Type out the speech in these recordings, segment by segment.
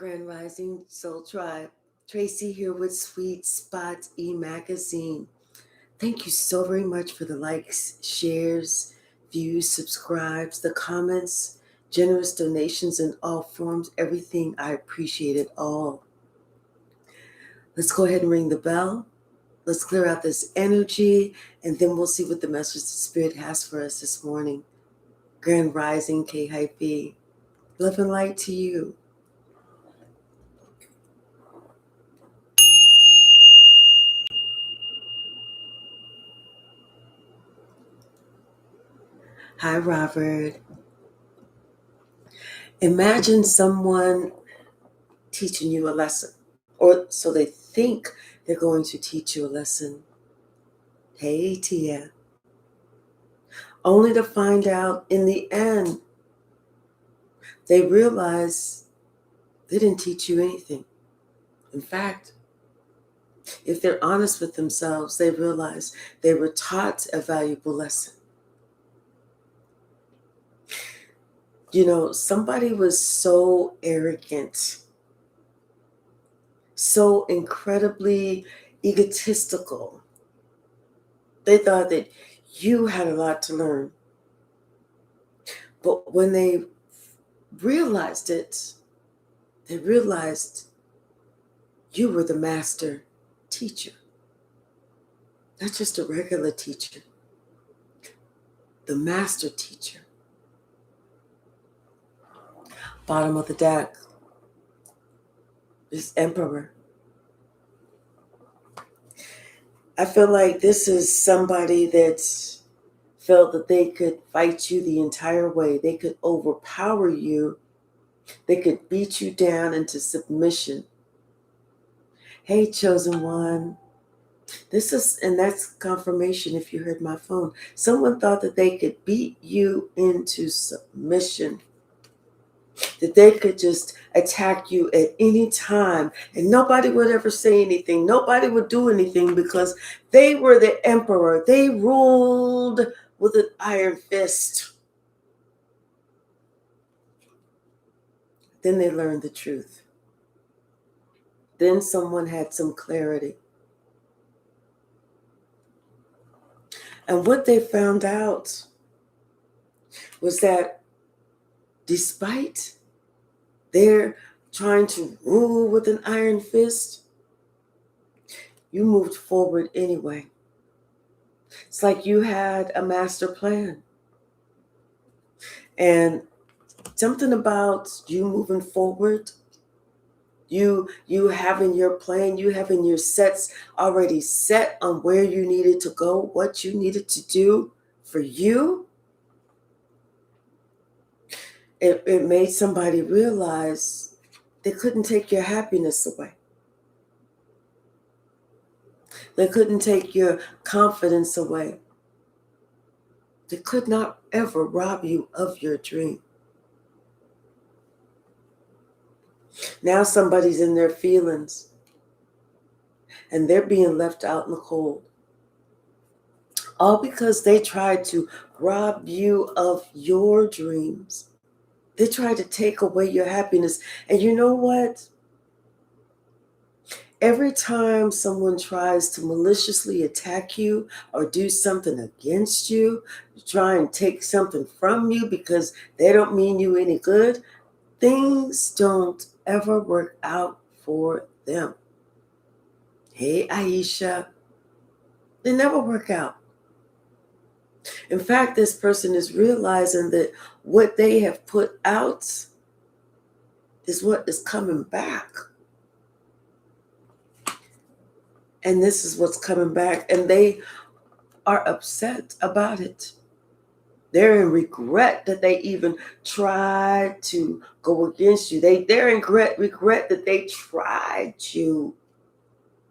Grand Rising Soul Tribe. Tracy here with Sweet Spot e-magazine. Thank you so very much for the likes, shares, views, subscribes, the comments, generous donations in all forms, everything. I appreciate it all. Let's go ahead and ring the bell. Let's clear out this energy, and then we'll see what the message the Spirit has for us this morning. Grand Rising K Hypsee. Love and light to you. Hi, Robert. Imagine someone teaching you a lesson, or so they think they're going to teach you a lesson. Hey, Tia. Only to find out in the end, they realize they didn't teach you anything. In fact, if they're honest with themselves, they realize they were taught a valuable lesson. You know, somebody was so arrogant, so incredibly egotistical. They thought that you had a lot to learn. But when they realized it, they realized you were the master teacher, not just a regular teacher, the master teacher. Bottom of the deck is Emperor. I feel like this is somebody that felt that they could fight you the entire way. They could overpower you. They could beat you down into submission. Hey, chosen one. And that's confirmation if you heard my phone. Someone thought that they could beat you into submission, that they could just attack you at any time and nobody would ever say anything. Nobody would do anything because they were the emperor. They ruled with an iron fist. Then they learned the truth. Then someone had some clarity. And what they found out was that despite their trying to rule with an iron fist, you moved forward anyway. It's like you had a master plan. And something about you moving forward, you having your plan, you having your sets already set on where you needed to go, what you needed to do for you, it made somebody realize they couldn't take your happiness away. They couldn't take your confidence away. They could not ever rob you of your dream. Now somebody's in their feelings and they're being left out in the cold. All because they tried to rob you of your dreams. They tried to take away your happiness. And you know what? Every time someone tries to maliciously attack you or do something against you, try and take something from you because they don't mean you any good, things don't ever work out for them. Hey, Aisha, they never work out. In fact, this person is realizing that what they have put out is what is coming back. And this is what's coming back. And they are upset about it. They're in regret that they even tried to go against you. They're in regret that they tried you.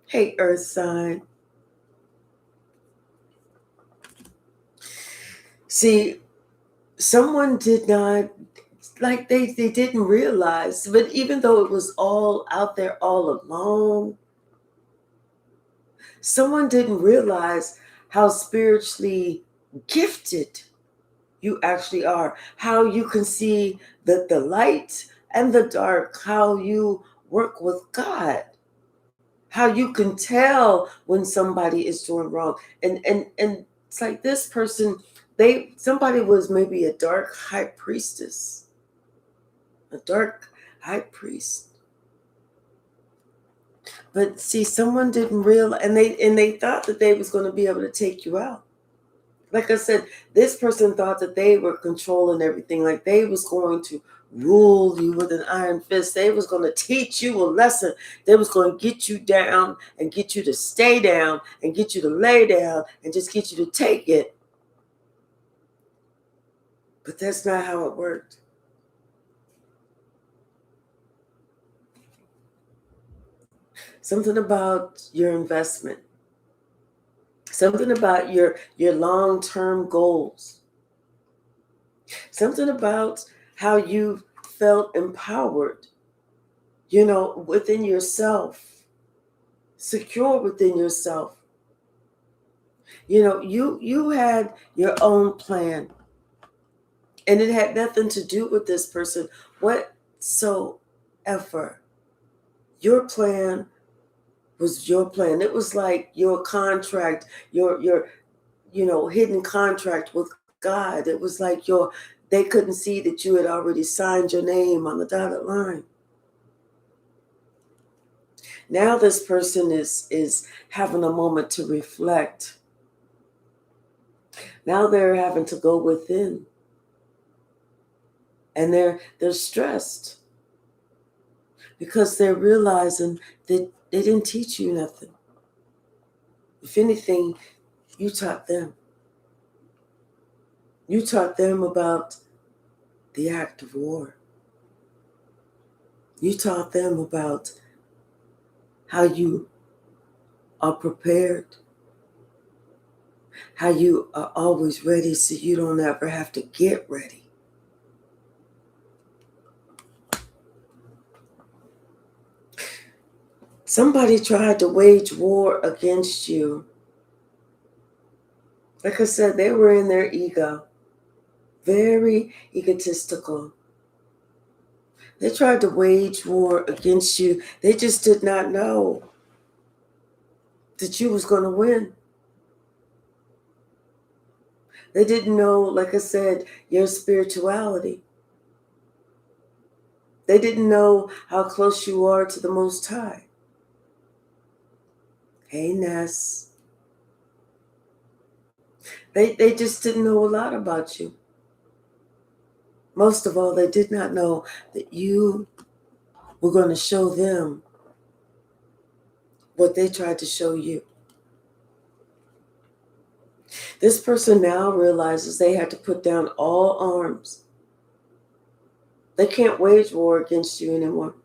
Hey, Earth sign. See, someone did not, like they didn't realize, but even though it was all out there all along, someone didn't realize how spiritually gifted you actually are, how you can see the light and the dark, how you work with God, how you can tell when somebody is doing wrong. And it's like this person, somebody was maybe a dark high priestess, a dark high priest. But see, someone didn't realize, and they thought that they was going to be able to take you out. Like I said, this person thought that they were controlling everything, like they was going to rule you with an iron fist. They was going to teach you a lesson. They was going to get you down and get you to stay down and get you to lay down and just get you to take it. But that's not how it worked. Something about your investment, something about your long-term goals, something about how you felt empowered, within yourself, secure within yourself. You had your own plan, and it had nothing to do with this person whatsoever. Your plan was your plan. It was like your contract, your hidden contract with God. It was like they couldn't see that you had already signed your name on the dotted line. Now this person is having a moment to reflect. Now they're having to go within, and they're stressed because they're realizing that they didn't teach you nothing. If anything, you taught them. You taught them about the act of war. You taught them about how you are prepared, how you are always ready so you don't ever have to get ready. Somebody tried to wage war against you. Like I said, they were in their ego, very egotistical. They tried to wage war against you. They just did not know that you was going to win. They didn't know, like I said, your spirituality. They didn't know how close you are to the Most High. Hey, Ness. They just didn't know a lot about you. Most of all, they did not know that you were going to show them what they tried to show you. This person now realizes they had to put down all arms. They can't wage war against you anymore.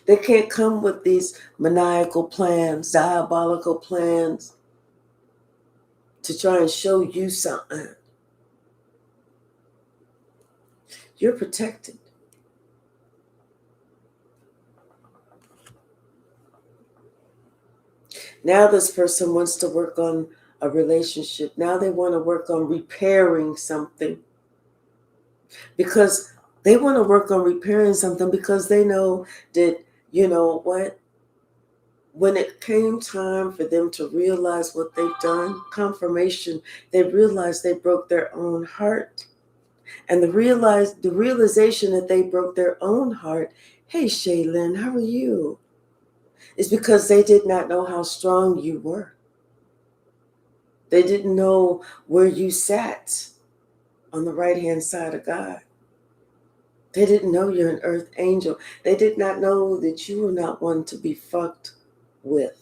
They can't come with these maniacal plans, diabolical plans to try and show you something. You're protected. Now this person wants to work on a relationship. Now they want to work on repairing something. Because they want to work on repairing something because they know that, you know what? When it came time for them to realize what they've done, confirmation, they realized they broke their own heart. And the realization that they broke their own heart, hey, Shaylin, how are you? Is because they did not know how strong you were. They didn't know where you sat on the right-hand side of God. They didn't know you're an earth angel. They did not know that you were not one to be fucked with.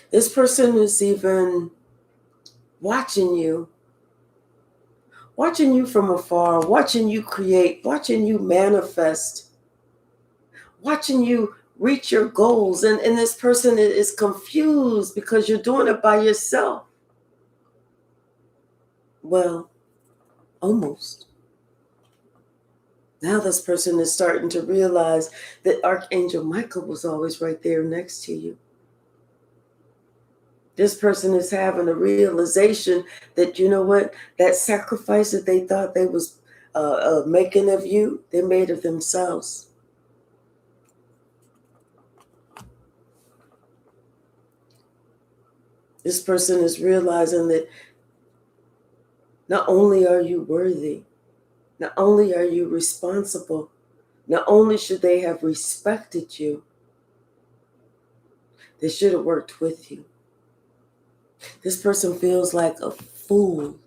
This person is even watching you from afar, watching you create, watching you manifest, watching you reach your goals. And this person is confused because you're doing it by yourself. Well, almost. Now this person is starting to realize that Archangel Michael was always right there next to you. This person is having a realization that, you know what, that sacrifice that they thought they was making of you, they made of themselves. This person is realizing that not only are you worthy, not only are you responsible, not only should they have respected you, they should have worked with you. This person feels like a fool.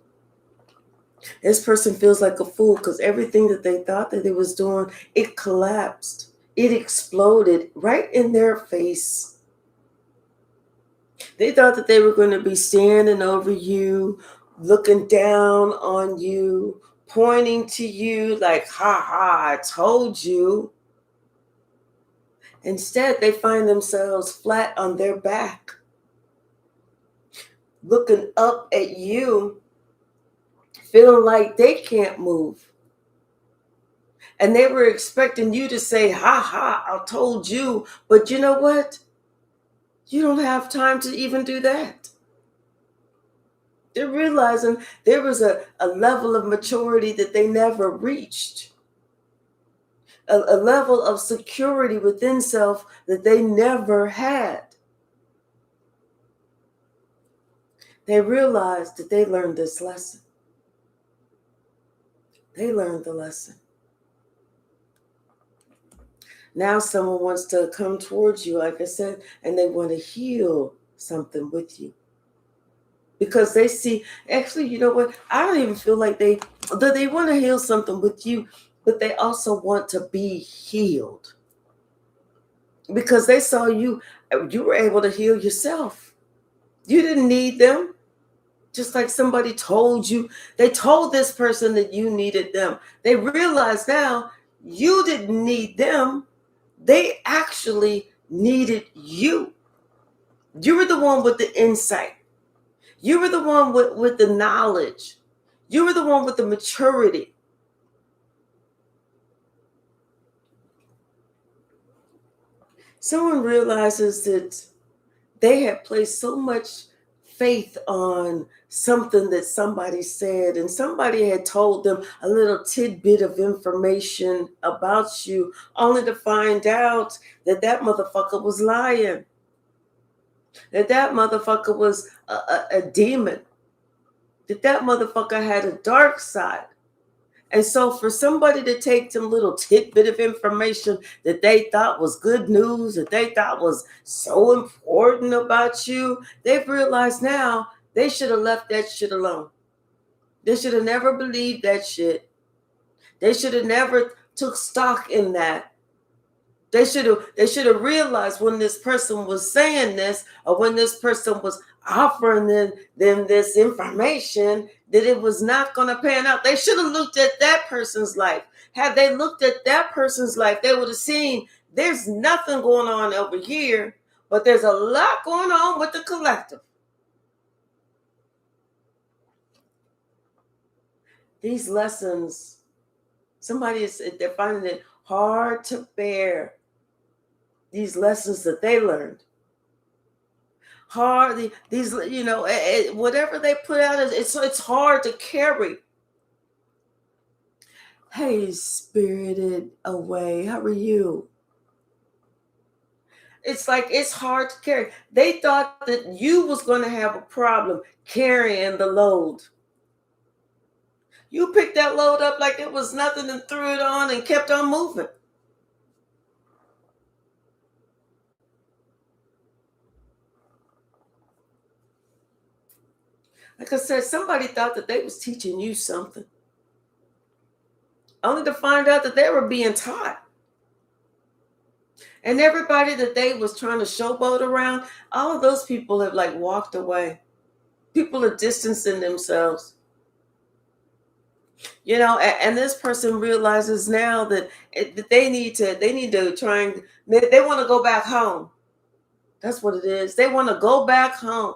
This person feels like a fool because everything that they thought that they was doing, it collapsed. It exploded right in their face. They thought that they were going to be standing over you, looking down on you, pointing to you like, ha ha, I told you. Instead, they find themselves flat on their back, looking up at you, feeling like they can't move. And they were expecting you to say, ha ha, I told you. But you know what? You don't have time to even do that. They're realizing there was a level of maturity that they never reached, a level of security within self that they never had. They realized that they learned this lesson. They learned the lesson. Now someone wants to come towards you, like I said, and they want to heal something with you. Because they see, actually, you know what? I don't even feel like they want to heal something with you, but they also want to be healed. Because they saw you were able to heal yourself. You didn't need them. Just like somebody told you, they told this person that you needed them. They realize now you didn't need them. They actually needed you. You were the one with the insight. You were the one with the knowledge. You were the one with the maturity. Someone realizes that they had placed so much faith on something that somebody said, and somebody had told them a little tidbit of information about you, only to find out that that motherfucker was lying, that motherfucker was a demon, that motherfucker had a dark side. And so for somebody to take some little tidbit of information that they thought was good news, that they thought was so important about you, they've realized now they should have left that shit alone. They should have never believed that shit. They should have never took stock in that. They should have realized when this person was saying this, or when this person was offering them this information, that it was not going to pan out. They should have looked at that person's life. Had they looked at that person's life, they would have seen there's nothing going on over here, but there's a lot going on with the collective. These lessons, they're finding it hard to bear. These lessons that they learned. Hard, these, whatever they put out, it's hard to carry. Hey, Spirited Away, how are you? It's like it's hard to carry. They thought that you was going to have a problem carrying the load. You picked that load up like it was nothing and threw it on and kept on moving. Like I said, somebody thought that they was teaching you something, only to find out that they were being taught. And everybody that they was trying to showboat around, all of those people have like walked away. People are distancing themselves. And this person realizes now that they need to try and they want to go back home. That's what it is. They want to go back home.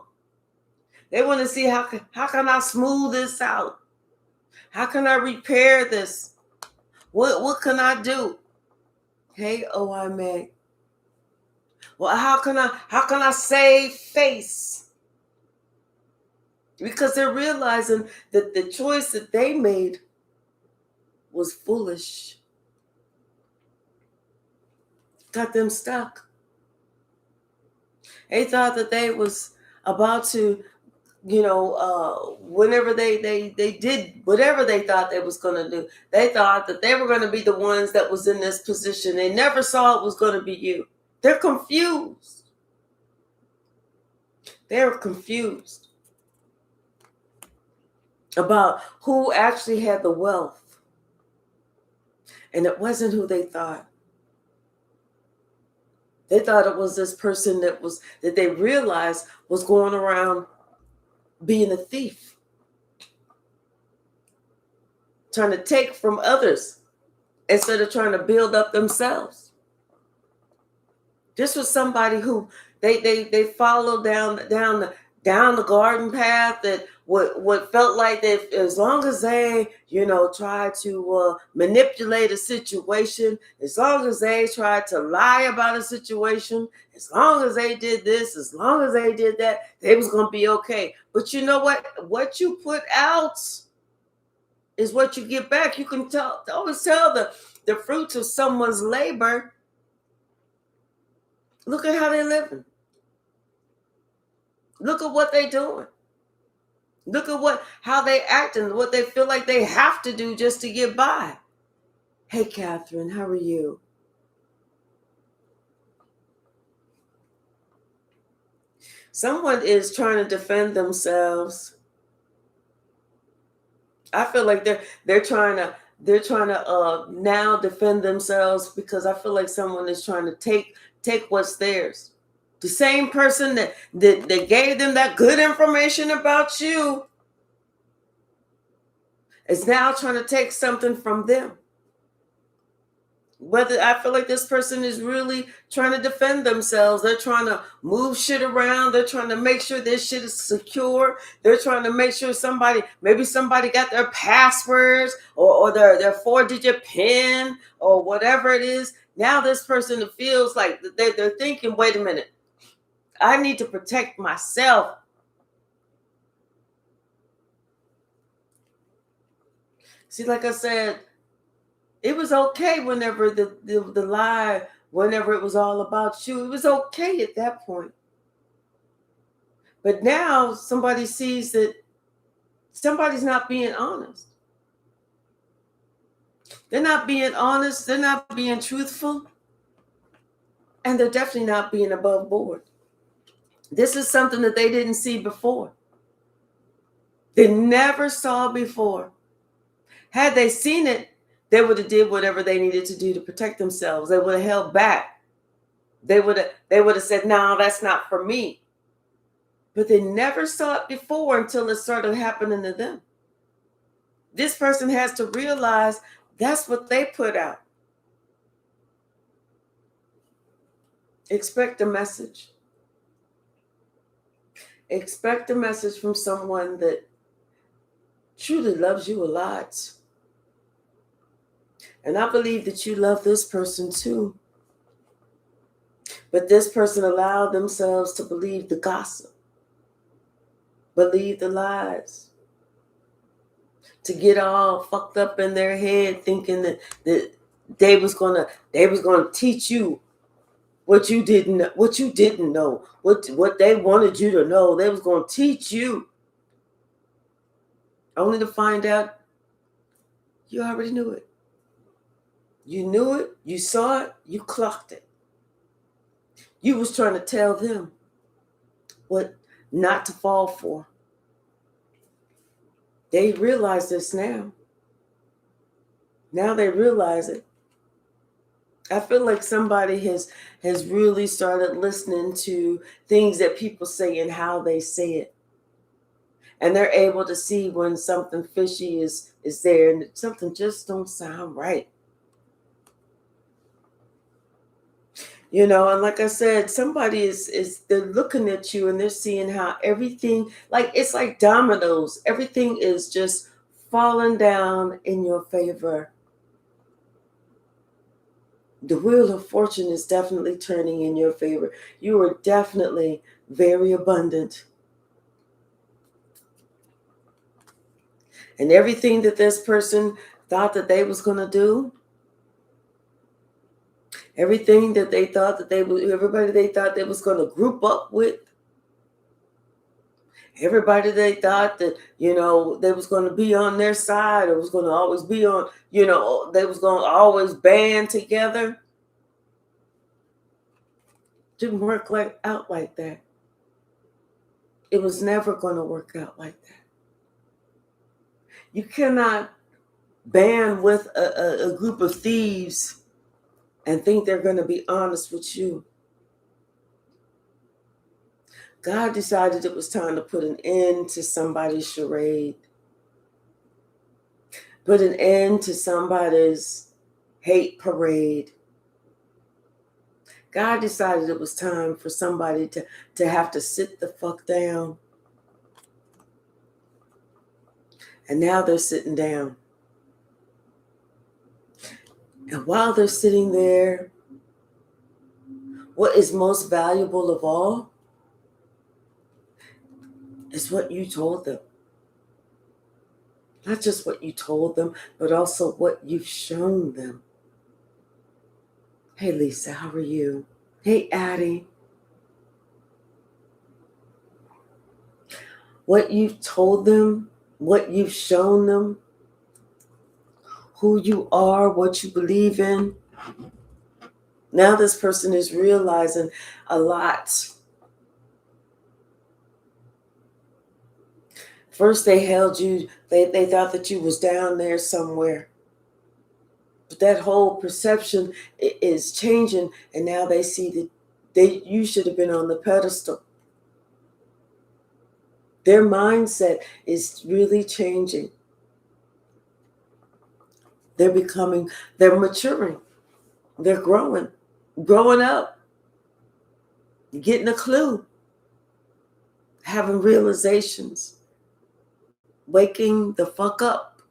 They want to see how can I smooth this out? How can I repair this? What can I do? Hey, I may. Well, how can I save face? because they're realizing that the choice that they made was foolish. Got them stuck. They thought that they was about to, whenever they did whatever they thought they was going to do, they thought that they were going to be the ones that was in this position. They never saw it was going to be you. They're confused. They're confused about who actually had the wealth. And it wasn't who they thought. They thought it was this person that they realized was going around being a thief, trying to take from others instead of trying to build up themselves. This was somebody who they followed down the garden path, that what felt like that as long as they try to manipulate a situation, as long as they tried to lie about a situation, as long as they did this, as long as they did that, they was going to be okay. But you know what you put out is what you get back. You can always tell the fruits of someone's labor. Look at how they're living. Look at what they're doing. Look at how they act and what they feel like they have to do just to get by. Hey, Catherine, how are you? Someone is trying to defend themselves. I feel like they're trying to now defend themselves, because I feel like someone is trying to take what's theirs. The same person that gave them that good information about you is now trying to take something from them. Whether I feel like this person is really trying to defend themselves. They're trying to move shit around. They're trying to make sure this shit is secure. They're trying to make sure maybe somebody got their passwords or their 4-digit PIN or whatever it is. Now this person feels like they're thinking, wait a minute, I need to protect myself. See, like I said, it was okay whenever the lie, whenever it was all about you. It was okay at that point. But now somebody sees that somebody's not being honest. They're not being honest. They're not being truthful. And they're definitely not being above board. This is something that they didn't see before. They never saw before. Had they seen it, they would have did whatever they needed to do to protect themselves. They would have held back. They would have said, no, that's not for me. But they never saw it before until it started happening to them. This person has to realize that's what they put out. Expect a message. Expect a message from someone that truly loves you a lot. And I believe that you love this person too. But this person allowed themselves to believe the gossip, believe the lies, to get all fucked up in their head, thinking that they was gonna teach you what you didn't know, what they wanted you to know. They was gonna teach you, only to find out you already knew it. You knew it, you saw it, you clocked it. You was trying to tell them what not to fall for. They realize this now. Now they realize it. I feel like somebody has really started listening to things that people say and how they say it. And they're able to see when something fishy is there and something just don't sound right. And like I said, somebody they're looking at you and they're seeing how everything, like it's like dominoes. Everything is just falling down in your favor. The wheel of fortune is definitely turning in your favor. You are definitely very abundant. And everything that this person thought that they was going to do, everything that they thought that everybody they thought they was going to group up with, everybody they thought that, they was going to be on their side or was going to always be on, they was going to always band together. Didn't work out like that. It was never going to work out like that. You cannot band with a group of thieves and think they're going to be honest with you. God decided it was time to put an end to somebody's charade. Put an end to somebody's hate parade. God decided it was time for somebody to have to sit the fuck down. And now they're sitting down. And while they're sitting there, what is most valuable of all is what you told them. Not just what you told them, but also what you've shown them. Hey, Lisa, how are you? Hey, Addie. What you've told them, what you've shown them, who you are, what you believe in. Now this person is realizing a lot. First they held you, they thought that you was down there somewhere. But that whole perception is changing, and now they see that you should have been on the pedestal. Their mindset is really changing. They're maturing, they're growing up, getting a clue, having realizations, waking the fuck up.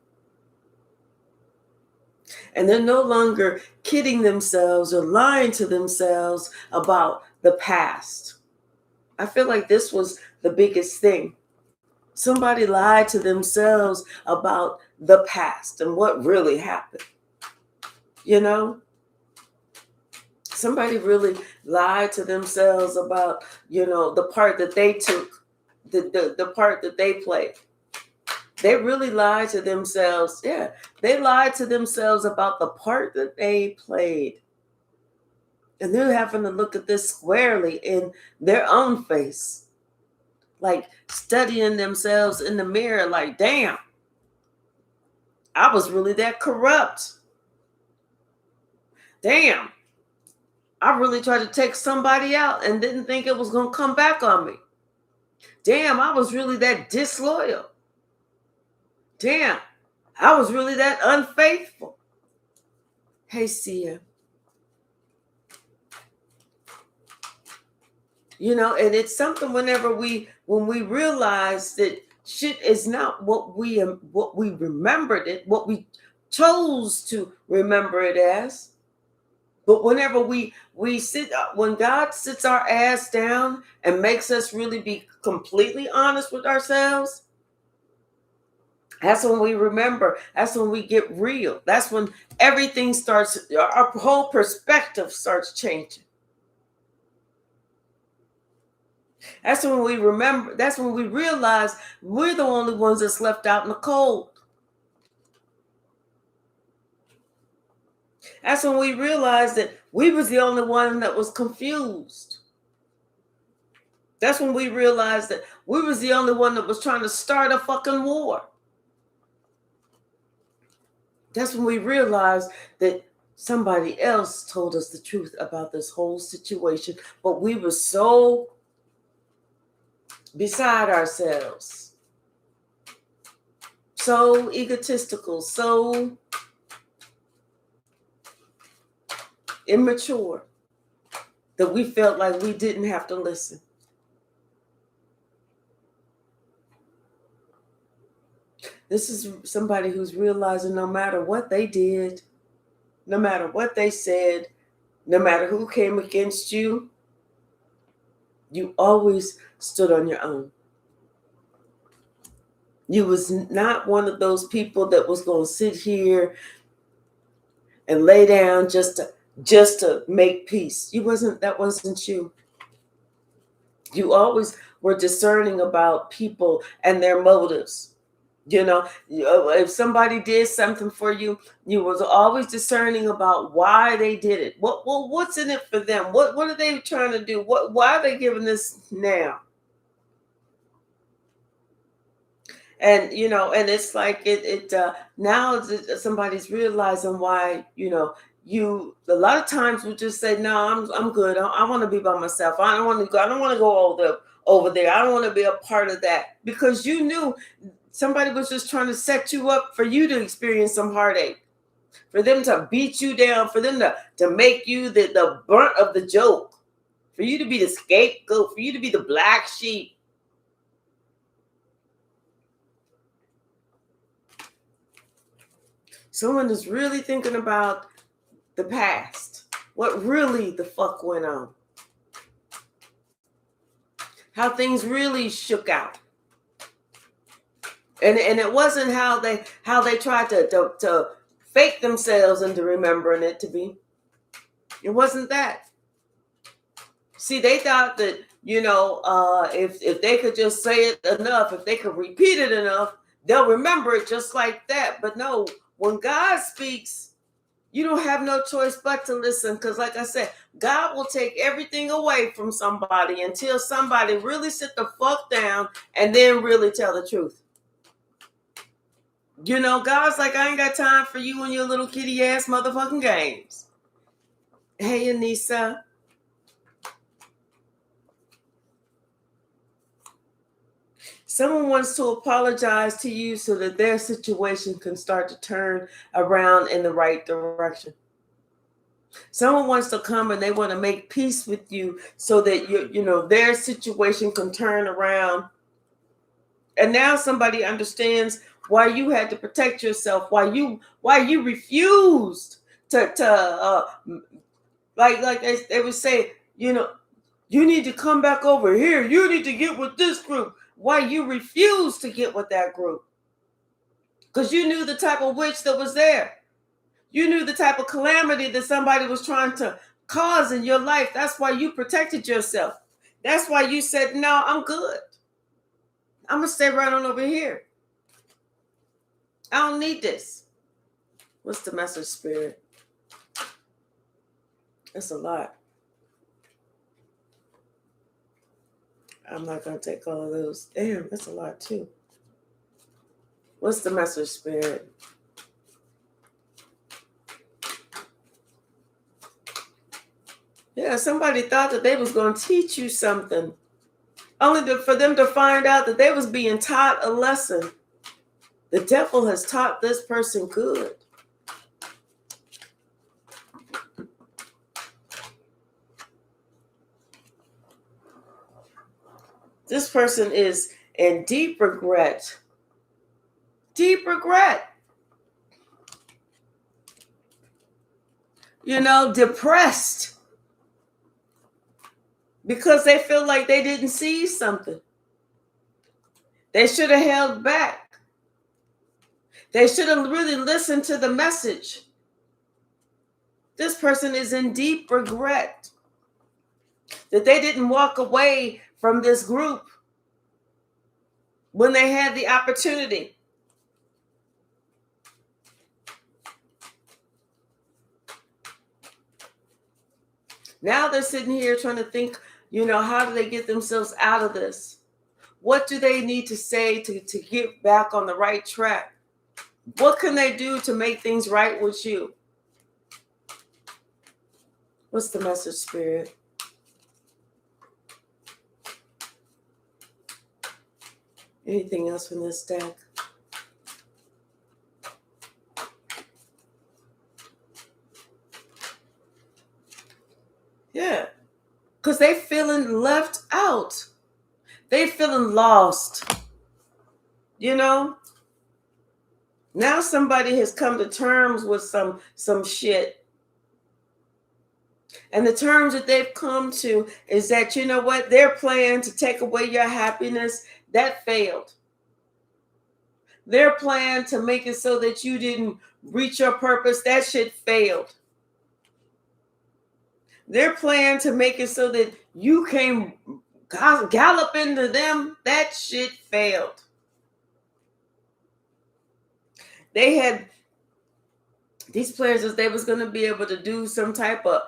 And they're no longer kidding themselves or lying to themselves about the past. I feel like this was the biggest thing. Somebody lied to themselves about the past and what really happened. Somebody really lied to themselves about, the part that they took, the part that they played. They really lied to themselves. Yeah, they lied to themselves about the part that they played. And they're having to look at this squarely in their own face. Like studying themselves in the mirror, like, damn, I was really that corrupt. Damn, I really tried to take somebody out and didn't think it was going to come back on me. Damn, I was really that disloyal. Damn, I was really that unfaithful. Hey, Sia. And it's something when we realize that shit is not what we remembered it, what we chose to remember it as. But whenever we sit, when God sits our ass down and makes us really be completely honest with ourselves, that's when we remember. That's when we get real. That's when everything starts, our whole perspective starts changing. That's when we remember. That's when we realize we're the only ones that's left out in the cold. That's when we realize that we was the only one that was confused. That's when we realized that we was the only one that was trying to start a fucking war. That's when we realized that somebody else told us the truth about this whole situation, but we were so beside ourselves, so egotistical, so immature that we felt like we didn't have to listen. This is somebody who's realizing no matter what they did, no matter what they said, no matter who came against you, you always stood on your own. You was not one of those people that was going to sit here and lay down just to make peace. That wasn't you. You always were discerning about people and their motives. If somebody did something for you, you was always discerning about why they did it. What's in it for them? What are they trying to do? Why are they giving this now? And and it's like now somebody's realizing why you a lot of times would just say, no, I'm good. I want to be by myself. I don't want to go over there. I don't want to be a part of that, because you knew somebody was just trying to set you up for you to experience some heartache, for them to beat you down, for them to make you the brunt of the joke, for you to be the scapegoat, for you to be the black sheep. Someone is really thinking about the past, what really the fuck went on, how things really shook out. And it wasn't how they tried to fake themselves into remembering it to be. It wasn't that. See, they thought that, if they could just say it enough, if they could repeat it enough, they'll remember it just like that. But no, when God speaks, you don't have no choice but to listen, because like I said, God will take everything away from somebody until somebody really sit the fuck down and then really tell the truth. God's like, I ain't got time for you and your little kitty ass motherfucking games. Hey, Anissa. Someone wants to apologize to you so that their situation can start to turn around in the right direction. Someone wants to come and they want to make peace with you so that their situation can turn around. And now somebody understands why you had to protect yourself, why you refused to like they would say, you need to come back over here. You need to get with this group. Why you refused to get with that group? Because you knew the type of witch that was there. You knew the type of calamity that somebody was trying to cause in your life. That's why you protected yourself. That's why you said, no, I'm good. I'm going to stay right on over here. I don't need this. What's the message, Spirit? That's a lot. I'm not going to take all of those. Damn, that's a lot too. What's the message, Spirit? Yeah, somebody thought that they was going to teach you something, only for them to find out that they was being taught a lesson. The devil has taught this person good. This person is in deep regret. Deep regret. Depressed. Because they feel like they didn't see something. They should have held back. They should have really listened to the message. This person is in deep regret that they didn't walk away from this group when they had the opportunity. Now they're sitting here trying to think, how do they get themselves out of this? What do they need to say to get back on the right track? What can they do to make things right with you? What's the message, Spirit? Anything else from this deck? Yeah, because they feeling left out. They feeling lost. Now somebody has come to terms with some shit. And the terms that they've come to is that, their plan to take away your happiness, that failed. Their plan to make it so that you didn't reach your purpose, that shit failed. Their plan to make it so that you came gallop into them, that shit failed. They had these players as they was going to be able to do some type of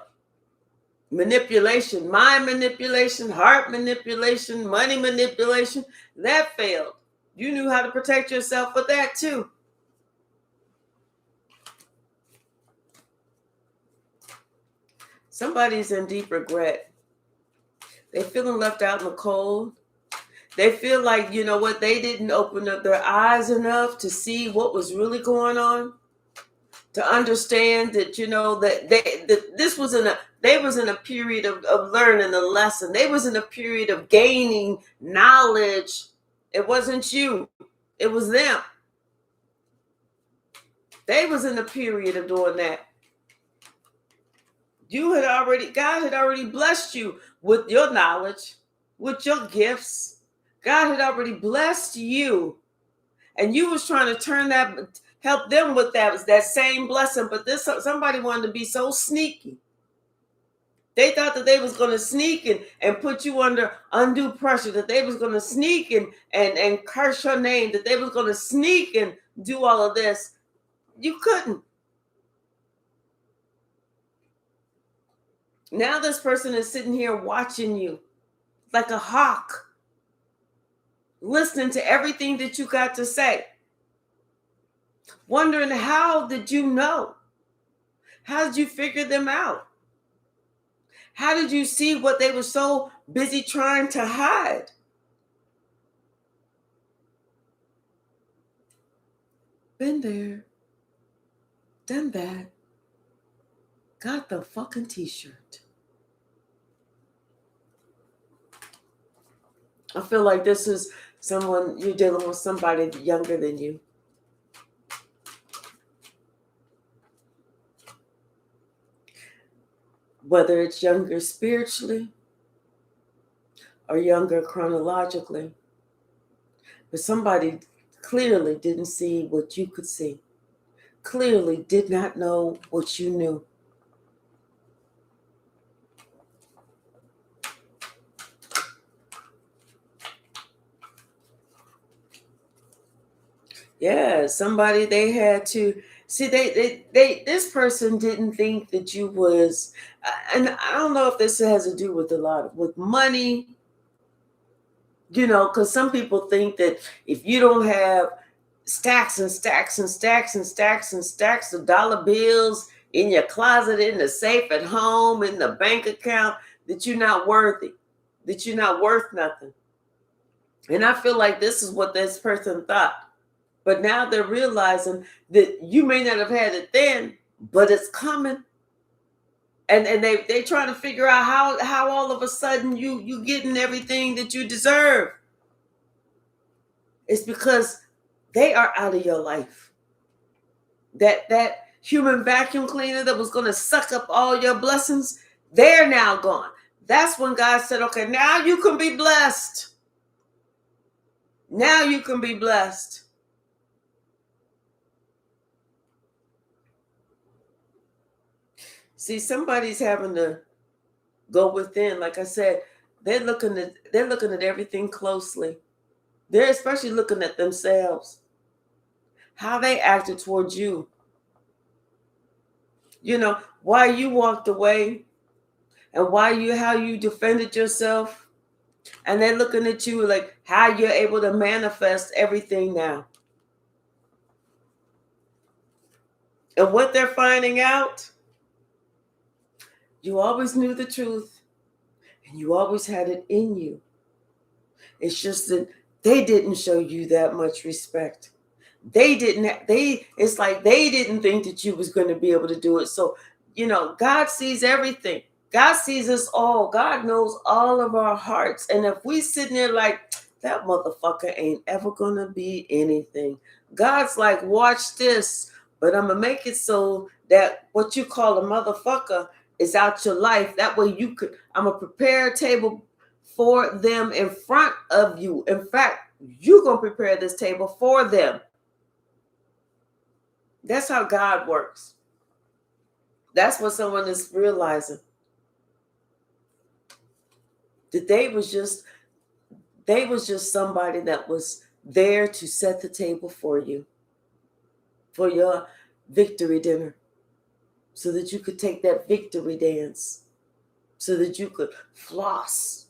manipulation, mind manipulation, heart manipulation, money manipulation. That failed. You knew how to protect yourself with that too. Somebody's in deep regret. They feeling left out in the cold. They feel like, you know what, they didn't open up their eyes enough to see what was really going on, to understand that, you know, that this was they was in a period of learning a lesson. They was in a period of gaining knowledge. It wasn't you. It was them. They was in a period of doing that. God had already blessed you with your knowledge, with your gifts. God had already blessed you. And you was trying to turn that, help them with that same blessing. But somebody wanted to be so sneaky. They thought that they was going to sneak and put you under undue pressure, that they was going to sneak and curse your name, that they was going to sneak and do all of this. You couldn't. Now this person is sitting here watching you like a hawk, listening to everything that you got to say, wondering, how did you know? How did you figure them out? How did you see what they were so busy trying to hide? Been there, done that, got the fucking t-shirt. I feel like this is someone, you're dealing with somebody younger than you. Whether it's younger spiritually or younger chronologically. But somebody clearly didn't see what you could see. Clearly did not know what you knew. Yeah, somebody they had to see. This person didn't think that you was, and I don't know if this has to do with a lot with money. You know, because some people think that if you don't have stacks and stacks and stacks and stacks and stacks of dollar bills in your closet, in the safe at home, in the bank account, that you're not worthy, that you're not worth nothing. And I feel like this is what this person thought. But now they're realizing that you may not have had it then, but it's coming. And they trying to figure out how all of a sudden you getting everything that you deserve. It's because they are out of your life. That human vacuum cleaner that was going to suck up all your blessings, they're now gone. That's when God said, okay, now you can be blessed. Now you can be blessed. See, somebody's having to go within. Like I said, they're looking at everything closely. They're especially looking at themselves, how they acted towards you. You know, why you walked away and how you defended yourself. And they're looking at you like how you're able to manifest everything now. And what they're finding out, you always knew the truth and you always had it in you. It's just that they didn't show you that much respect. It's like they didn't think that you was going to be able to do it. So, you know, God sees everything. God sees us all. God knows all of our hearts. And if we sitting there like, that motherfucker ain't ever going to be anything. God's like, watch this, but I'm going to make it so that what you call a motherfucker is out your life. That way I'm going to prepare a table for them in front of you. In fact, you're going to prepare this table for them. That's how God works. That's what someone is realizing. That they was just somebody that was there to set the table for you, for your victory dinner, so that you could take that victory dance, so that you could floss.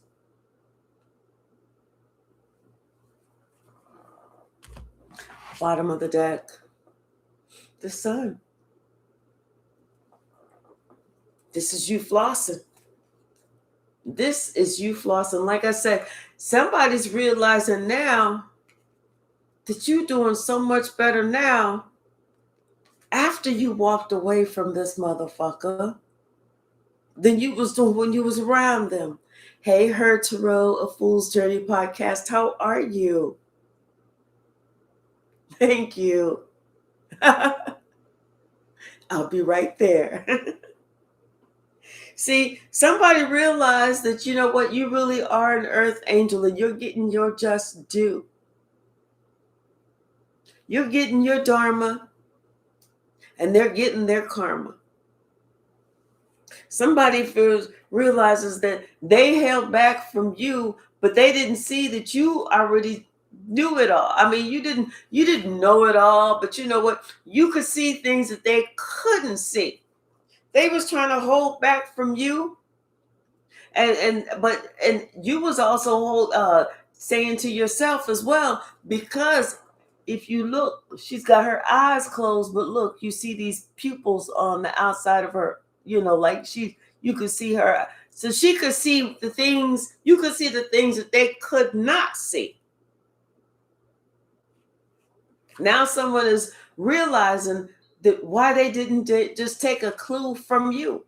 Bottom of the deck, the sun. This is you flossing. This is you flossing. Like I said, somebody's realizing now that you're doing so much better now after you walked away from this motherfucker than you was doing when you was around them. Hey, Her Tarot, a Fool's Journey podcast. How are you? Thank you. I'll be right there. See, somebody realized that, you know what, you really are an earth angel and you're getting your just due. You're getting your dharma and they're getting their karma. Somebody realizes that they held back from you, but they didn't see that you already knew it all. I mean, you didn't know it all, but you know what? You could see things that they couldn't see. They was trying to hold back from you, and you was also saying to yourself as well, because if you look, she's got her eyes closed, but look, you see these pupils on the outside of her, like you could see her, so she could see the things, you could see the things that they could not see. Now someone is realizing that why they didn't just take a clue from you.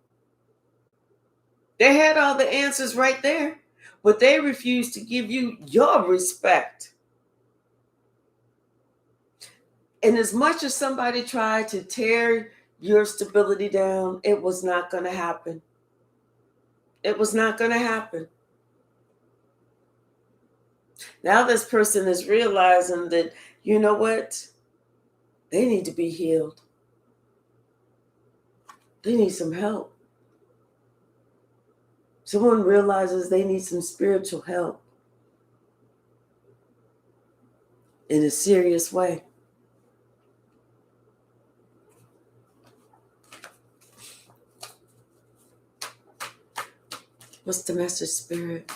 They had all the answers right there, but they refused to give you your respect. And as much as somebody tried to tear your stability down, it was not going to happen. It was not going to happen. Now this person is realizing that, you know what? They need to be healed. They need some help. Someone realizes they need some spiritual help in a serious way. What's the message, Spirit?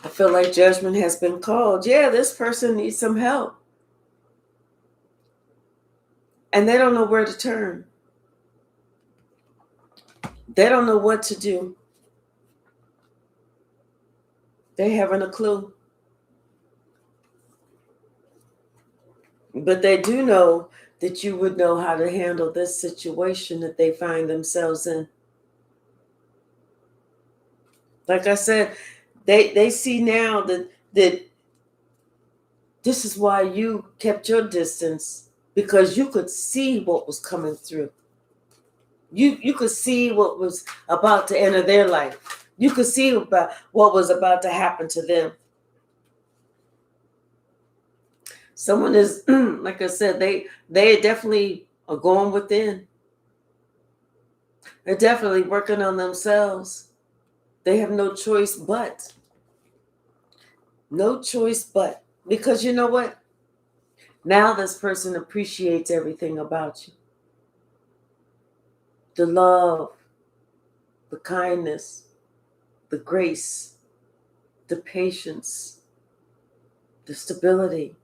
I feel like judgment has been called. Yeah, this person needs some help. And they don't know where to turn. They don't know what to do. They haven't a clue. But they do know that you would know how to handle this situation that they find themselves in. Like I said, they see now that this is why you kept your distance, because you could see what was coming through. You could see what was about to enter their life. You could see about what was about to happen to them. Someone is, like I said, they definitely are going within. They're definitely working on themselves. They have no choice but. No choice but. Because you know what? Now this person appreciates everything about you. The love, the kindness, the grace, the patience, the stability.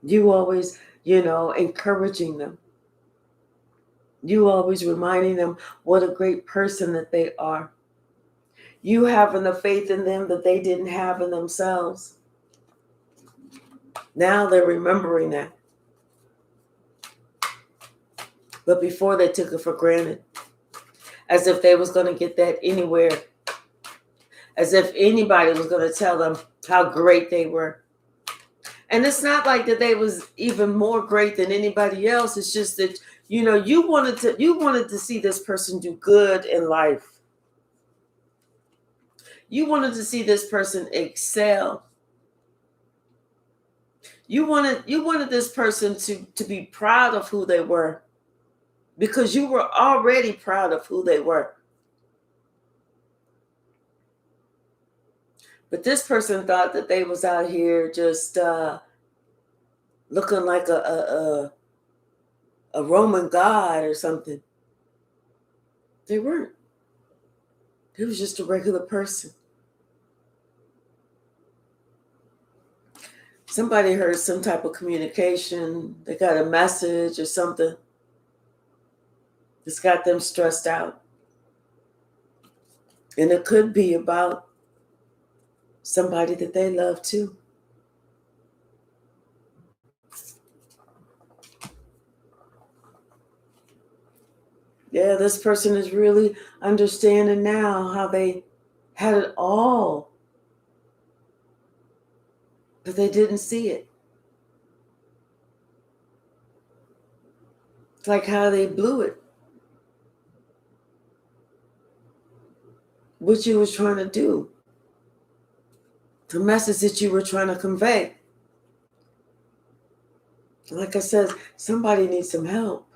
You always, encouraging them. You always reminding them what a great person that they are. You having the faith in them that they didn't have in themselves. Now they're remembering that. But before they took it for granted. As if they was going to get that anywhere. As if anybody was going to tell them how great they were. And it's not like that they was even more great than anybody else. It's just that, you wanted to see this person do good in life. You wanted to see this person excel. You wanted this person to be proud of who they were, because you were already proud of who they were. But this person thought that they was out here just looking like a Roman god or something. They weren't. They was just a regular person. Somebody heard some type of communication. They got a message or something. It's got them stressed out. And it could be about somebody that they love too. Yeah, this person is really understanding now how they had it all, but they didn't see it. It's like how they blew it. What you was trying to do. The message that you were trying to convey. Like I said, somebody needs some help.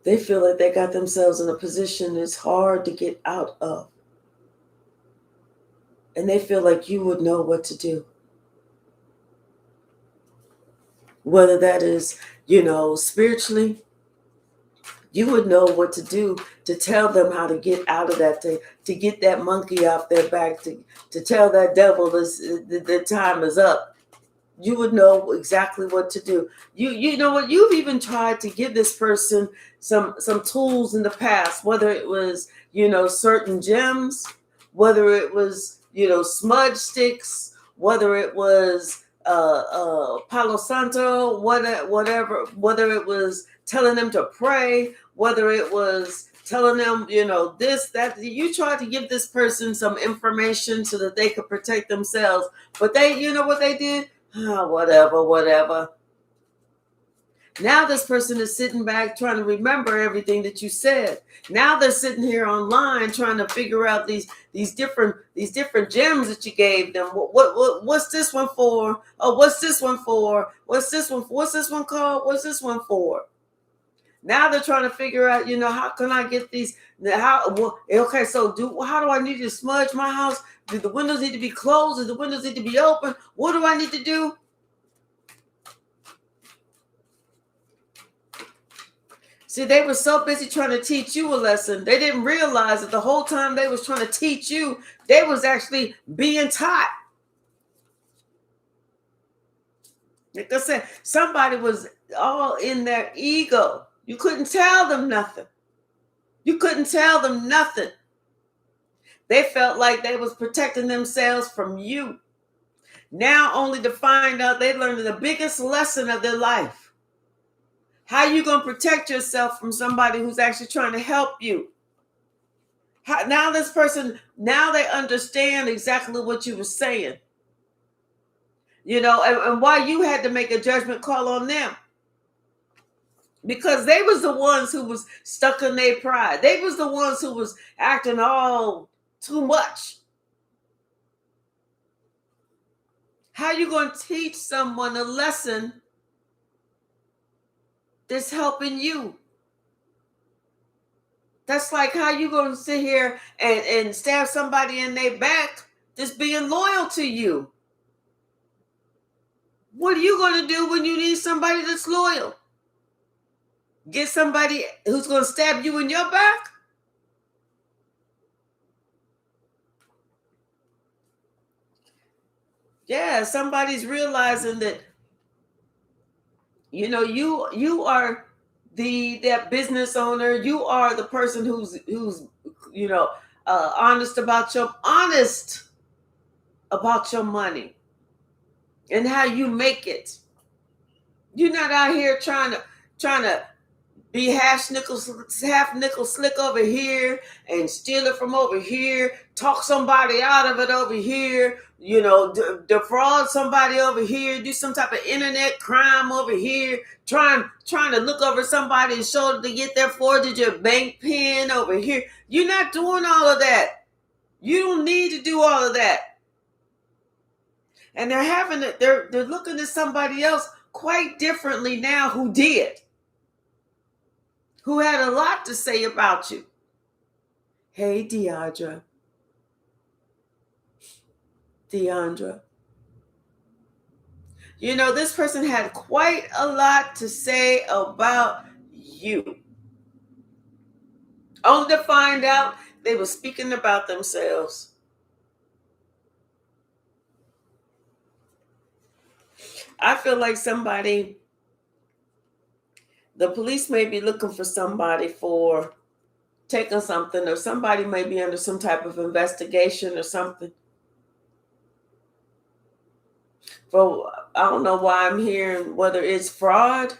They feel like they got themselves in a position that's hard to get out of. And they feel like you would know what to do. Whether that is, spiritually, you would know what to do to tell them how to get out of that, to get that monkey off their back, to tell that devil the time is up. You would know exactly what to do. You know what? You've even tried to give this person some tools in the past, whether it was, certain gems, whether it was, smudge sticks, whether it was Palo Santo, whatever, whether it was telling them to pray, whether it was telling them, this, that. You tried to give this person some information so that they could protect themselves. But they, you know what they did? Whatever. Now this person is sitting back trying to remember everything that you said. Now they're sitting here online trying to figure out these different gems that you gave them. What's this one for? Oh, what's this one for? What's this one? What's this one called? What's this one for? Now they're trying to figure out, how can I get these? How do I need to smudge my house? Do the windows need to be closed? Do the windows need to be open? What do I need to do? See, they were so busy trying to teach you a lesson. They didn't realize that the whole time they was trying to teach you, they was actually being taught. Like I said, somebody was all in their ego. You couldn't tell them nothing. They felt like they was protecting themselves from you. Now only to find out they learned the biggest lesson of their life. How you going to protect yourself from somebody who's actually trying to help you? Now this person, now they understand exactly what you were saying. And why you had to make a judgment call on them. Because they was the ones who was stuck in their pride. They was the ones who was acting all too much. How you going to teach someone a lesson that's helping you? That's like how you going to sit here and stab somebody in their back that's being loyal to you. What are you going to do when you need somebody that's loyal? Get somebody who's going to stab you in your back? Yeah, somebody's realizing that, you are that business owner. You are the person who's honest about your money and how you make it. You're not out here trying to be half nickel slick over here and steal it from over here, talk somebody out of it over here, defraud somebody over here, do some type of internet crime over here, trying to look over somebody's shoulder to get their 4-digit bank pin over here. You're not doing all of that. You don't need to do all of that. And they're looking at somebody else quite differently now who did, who had a lot to say about you. Hey, Deandra. You know, this person had quite a lot to say about you. Only to find out they were speaking about themselves. I feel like the police may be looking for somebody for taking something, or somebody may be under some type of investigation or something. For I don't know why I'm hearing whether it's fraud,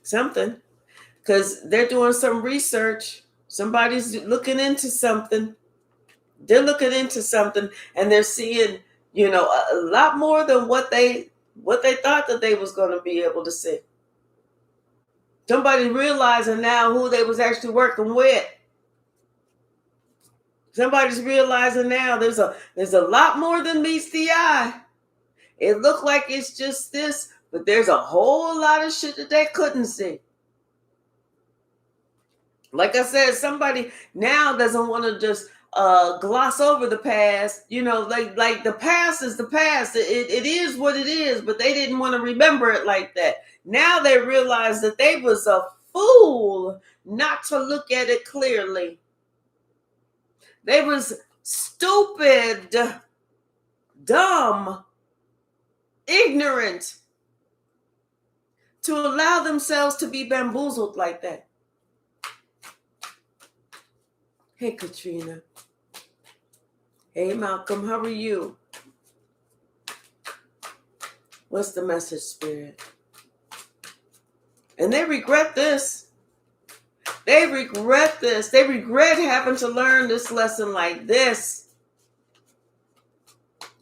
something, because they're doing some research. Somebody's looking into something. They're looking into something, and they're seeing, a lot more than what they thought that they was going to be able to see. Somebody's realizing now who they was actually working with. Somebody's realizing now there's a lot more than meets the eye. It looked like it's just this, but there's a whole lot of shit that they couldn't see. Like I said, somebody now doesn't want to just gloss over the past. Like the past is the past. It is what it is, but they didn't want to remember it like that. Now they realize that they was a fool not to look at it clearly. They was stupid, dumb, ignorant to allow themselves to be bamboozled like that. Hey, Katrina. Hey, Malcolm. How are you? What's the message, Spirit? And they regret this. They regret this. They regret having to learn this lesson like this.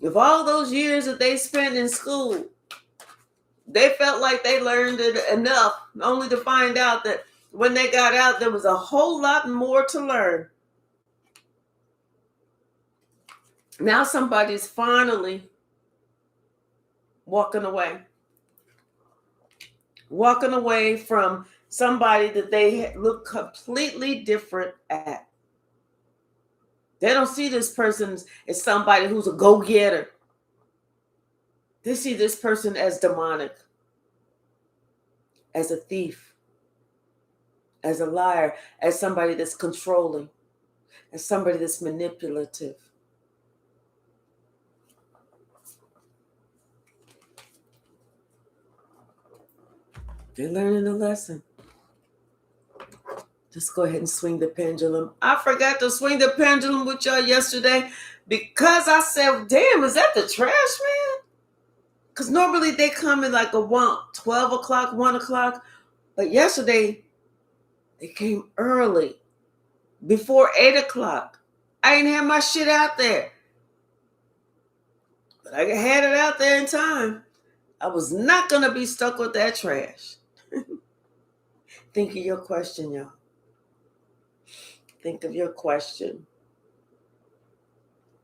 Of all those years that they spent in school, they felt like they learned it enough, only to find out that when they got out, there was a whole lot more to learn. Now somebody's finally walking away from somebody that they look completely different at. They don't see this person as somebody who's a go-getter. They see this person as demonic, as a thief, as a liar, as somebody that's controlling, as somebody that's manipulative. They're learning a lesson. Just go ahead and swing the pendulum. I forgot to swing the pendulum with y'all yesterday because I said, damn, is that the trash man? Because normally they come in like 12 o'clock, 1 o'clock. But yesterday, they came early, before 8 o'clock. I didn't have my shit out there. But I had it out there in time. I was not going to be stuck with that trash. Think of your question, y'all. Think of your question.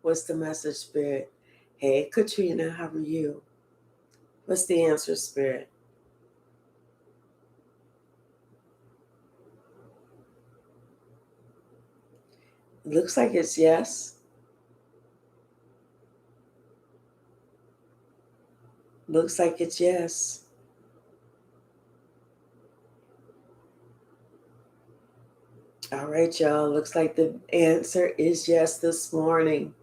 What's the message, Spirit? Hey, Katrina, how are you? What's the answer, Spirit? It looks like it's yes. Looks like it's yes. All right, y'all. Looks like the answer is yes this morning.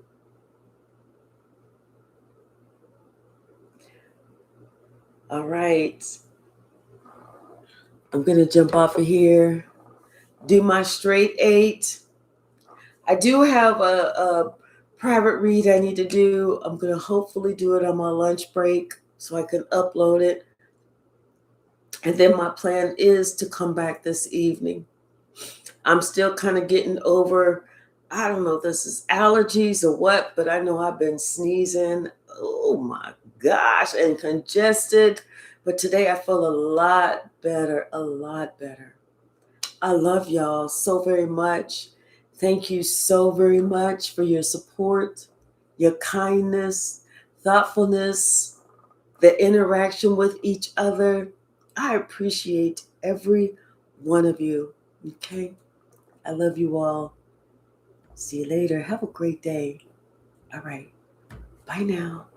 All right. I'm going to jump off of here, do my straight 8. I do have a private read I need to do. I'm going to hopefully do it on my lunch break so I can upload it. And then my plan is to come back this evening. I'm still kind of getting over, I don't know if this is allergies or what, but I know I've been sneezing. Oh my gosh, and congested. But today I feel a lot better. I love y'all so very much. Thank you so very much for your support, your kindness, thoughtfulness, the interaction with each other. I appreciate every one of you. Okay? I love you all. See you later. Have a great day. All right. Bye now.